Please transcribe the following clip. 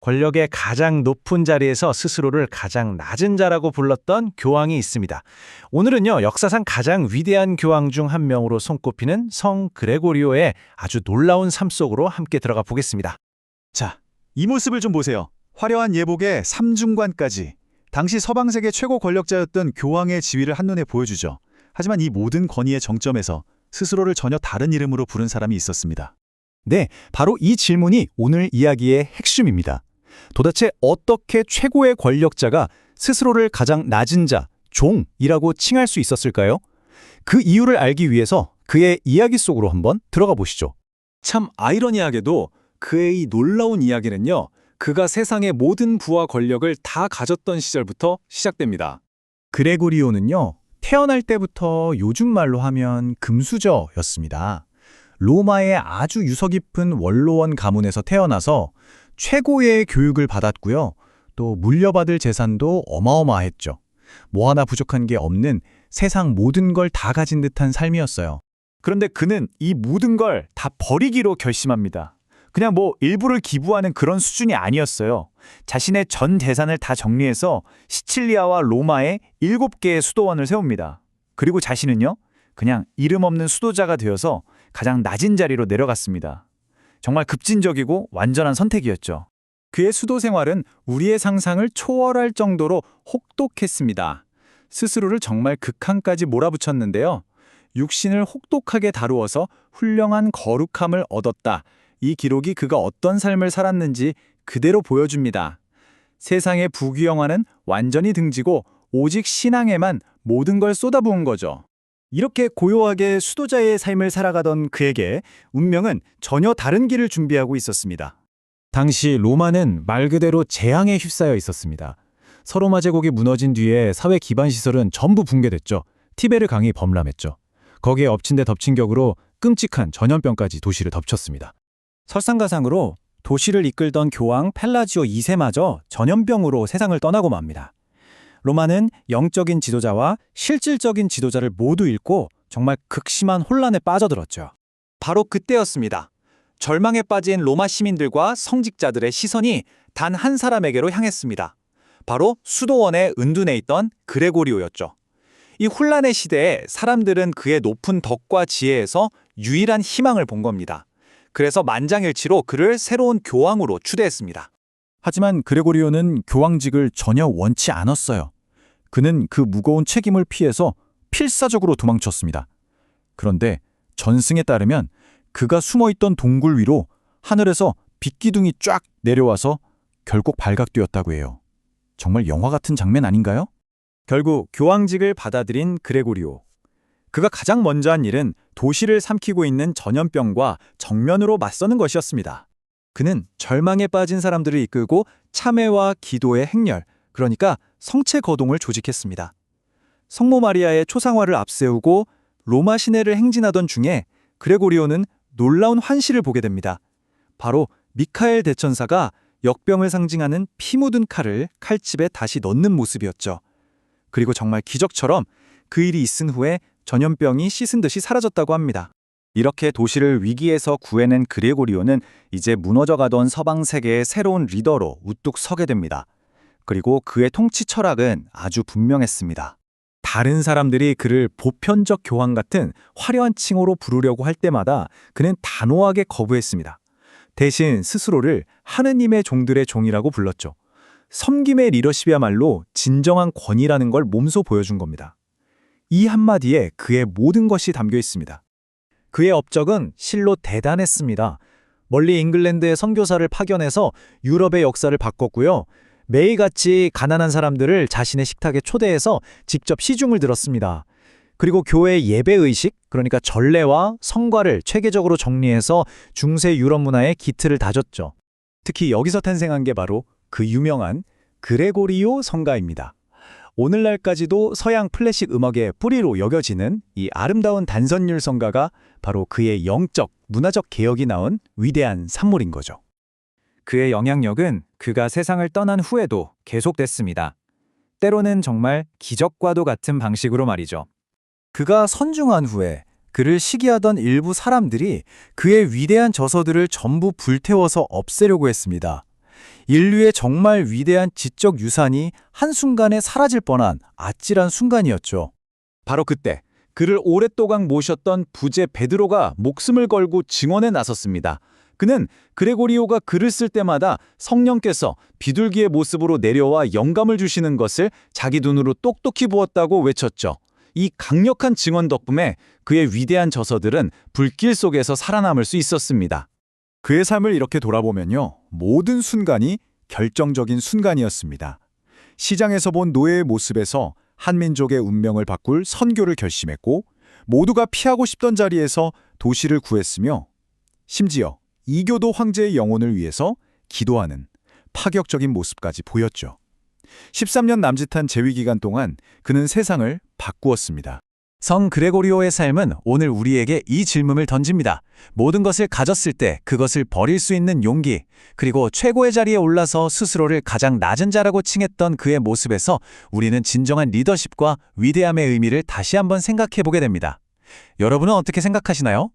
권력의 가장 높은 자리에서 스스로를 가장 낮은 자라고 불렀던 교황이 있습니다. 오늘은요, 역사상 가장 위대한 교황 중 한 명으로 손꼽히는 성 그레고리오의 아주 놀라운 삶 속으로 함께 들어가 보겠습니다. 자, 이 모습을 좀 보세요. 화려한 예복에 삼중관까지. 당시 서방 세계 최고 권력자였던 교황의 지위를 한눈에 보여주죠. 하지만 이 모든 권위의 정점에서 스스로를 전혀 다른 이름으로 부른 사람이 있었습니다. 네, 바로 이 질문이 오늘 이야기의 핵심입니다. 도대체 어떻게 최고의 권력자가 스스로를 가장 낮은 자, 종이라고 칭할 수 있었을까요? 그 이유를 알기 위해서 그의 이야기 속으로 한번 들어가 보시죠. 참 아이러니하게도 그의 이 놀라운 이야기는요, 그가 세상의 모든 부와 권력을 다 가졌던 시절부터 시작됩니다. 그레고리오는요, 태어날 때부터 요즘 말로 하면 금수저였습니다. 로마의 아주 유서 깊은 원로원 가문에서 태어나서 최고의 교육을 받았고요. 또 물려받을 재산도 어마어마했죠. 뭐 하나 부족한 게 없는 세상 모든 걸 다 가진 듯한 삶이었어요. 그런데 그는 이 모든 걸 다 버리기로 결심합니다. 그냥 뭐 일부를 기부하는 그런 수준이 아니었어요. 자신의 전 재산을 다 정리해서 시칠리아와 로마에 7개의 수도원을 세웁니다. 그리고 자신은요, 그냥 이름 없는 수도자가 되어서 가장 낮은 자리로 내려갔습니다. 정말 급진적이고 완전한 선택이었죠. 그의 수도 생활은 우리의 상상을 초월할 정도로 혹독했습니다. 스스로를 정말 극한까지 몰아붙였는데요. 육신을 혹독하게 다루어서 훌륭한 거룩함을 얻었다. 이 기록이 그가 어떤 삶을 살았는지 그대로 보여줍니다. 세상의 부귀영화는 완전히 등지고 오직 신앙에만 모든 걸 쏟아부은 거죠. 이렇게 고요하게 수도자의 삶을 살아가던 그에게 운명은 전혀 다른 길을 준비하고 있었습니다. 당시 로마는 말 그대로 재앙에 휩싸여 있었습니다. 서로마 제국이 무너진 뒤에 사회 기반 시설은 전부 붕괴됐죠. 티베르 강이 범람했죠. 거기에 엎친 데 덮친 격으로 끔찍한 전염병까지 도시를 덮쳤습니다. 설상가상으로 도시를 이끌던 교황 펠라지오 2세마저 전염병으로 세상을 떠나고 맙니다. 로마는 영적인 지도자와 실질적인 지도자를 모두 잃고 정말 극심한 혼란에 빠져들었죠. 바로 그때였습니다. 절망에 빠진 로마 시민들과 성직자들의 시선이 단 한 사람에게로 향했습니다. 바로 수도원에 은둔해 있던 그레고리오였죠. 이 혼란의 시대에 사람들은 그의 높은 덕과 지혜에서 유일한 희망을 본 겁니다. 그래서 만장일치로 그를 새로운 교황으로 추대했습니다. 하지만 그레고리오는 교황직을 전혀 원치 않았어요. 그는 그 무거운 책임을 피해서 필사적으로 도망쳤습니다. 그런데 전승에 따르면 그가 숨어있던 동굴 위로 하늘에서 빛기둥이 쫙 내려와서 결국 발각되었다고 해요. 정말 영화 같은 장면 아닌가요? 결국 교황직을 받아들인 그레고리오. 그가 가장 먼저 한 일은 도시를 삼키고 있는 전염병과 정면으로 맞서는 것이었습니다. 그는 절망에 빠진 사람들을 이끌고 참회와 기도의 행렬, 그러니까 성체 거동을 조직했습니다. 성모 마리아의 초상화를 앞세우고 로마 시내를 행진하던 중에 그레고리오는 놀라운 환시를 보게 됩니다. 바로 미카엘 대천사가 역병을 상징하는 피 묻은 칼을 칼집에 다시 넣는 모습이었죠. 그리고 정말 기적처럼 그 일이 있은 후에 전염병이 씻은 듯이 사라졌다고 합니다. 이렇게 도시를 위기에서 구해낸 그레고리오는 이제 무너져가던 서방 세계의 새로운 리더로 우뚝 서게 됩니다. 그리고 그의 통치 철학은 아주 분명했습니다. 다른 사람들이 그를 보편적 교황 같은 화려한 칭호로 부르려고 할 때마다 그는 단호하게 거부했습니다. 대신 스스로를 하느님의 종들의 종이라고 불렀죠. 섬김의 리더십이야말로 진정한 권위라는 걸 몸소 보여준 겁니다. 이 한마디에 그의 모든 것이 담겨 있습니다. 그의 업적은 실로 대단했습니다. 멀리 잉글랜드의 선교사를 파견해서 유럽의 역사를 바꿨고요. 매일같이 가난한 사람들을 자신의 식탁에 초대해서 직접 시중을 들었습니다. 그리고 교회 예배의식, 그러니까 전례와 성과를 체계적으로 정리해서 중세 유럽 문화의 기틀을 다졌죠. 특히 여기서 탄생한 게 바로 그 유명한 그레고리오 성가입니다. 오늘날까지도 서양 클래식 음악의 뿌리로 여겨지는 이 아름다운 단선율 성가가 바로 그의 영적, 문화적 개혁이 나온 위대한 산물인 거죠. 그의 영향력은 그가 세상을 떠난 후에도 계속됐습니다. 때로는 정말 기적과도 같은 방식으로 말이죠. 그가 선중한 후에 그를 시기하던 일부 사람들이 그의 위대한 저서들을 전부 불태워서 없애려고 했습니다. 인류의 정말 위대한 지적 유산이 한순간에 사라질 뻔한 아찔한 순간이었죠. 바로 그때 그를 오랫동안 모셨던 부제 베드로가 목숨을 걸고 증언에 나섰습니다. 그는 그레고리오가 글을 쓸 때마다 성령께서 비둘기의 모습으로 내려와 영감을 주시는 것을 자기 눈으로 똑똑히 보았다고 외쳤죠. 이 강력한 증언 덕분에 그의 위대한 저서들은 불길 속에서 살아남을 수 있었습니다. 그의 삶을 이렇게 돌아보면요. 모든 순간이 결정적인 순간이었습니다. 시장에서 본 노예의 모습에서 한민족의 운명을 바꿀 선교를 결심했고 모두가 피하고 싶던 자리에서 도시를 구했으며 심지어 이교도 황제의 영혼을 위해서 기도하는 파격적인 모습까지 보였죠. 13년 남짓한 재위 기간 동안 그는 세상을 바꾸었습니다. 성 그레고리오의 삶은 오늘 우리에게 이 질문을 던집니다. 모든 것을 가졌을 때 그것을 버릴 수 있는 용기, 그리고 최고의 자리에 올라서 스스로를 가장 낮은 자라고 칭했던 그의 모습에서 우리는 진정한 리더십과 위대함의 의미를 다시 한번 생각해 보게 됩니다. 여러분은 어떻게 생각하시나요?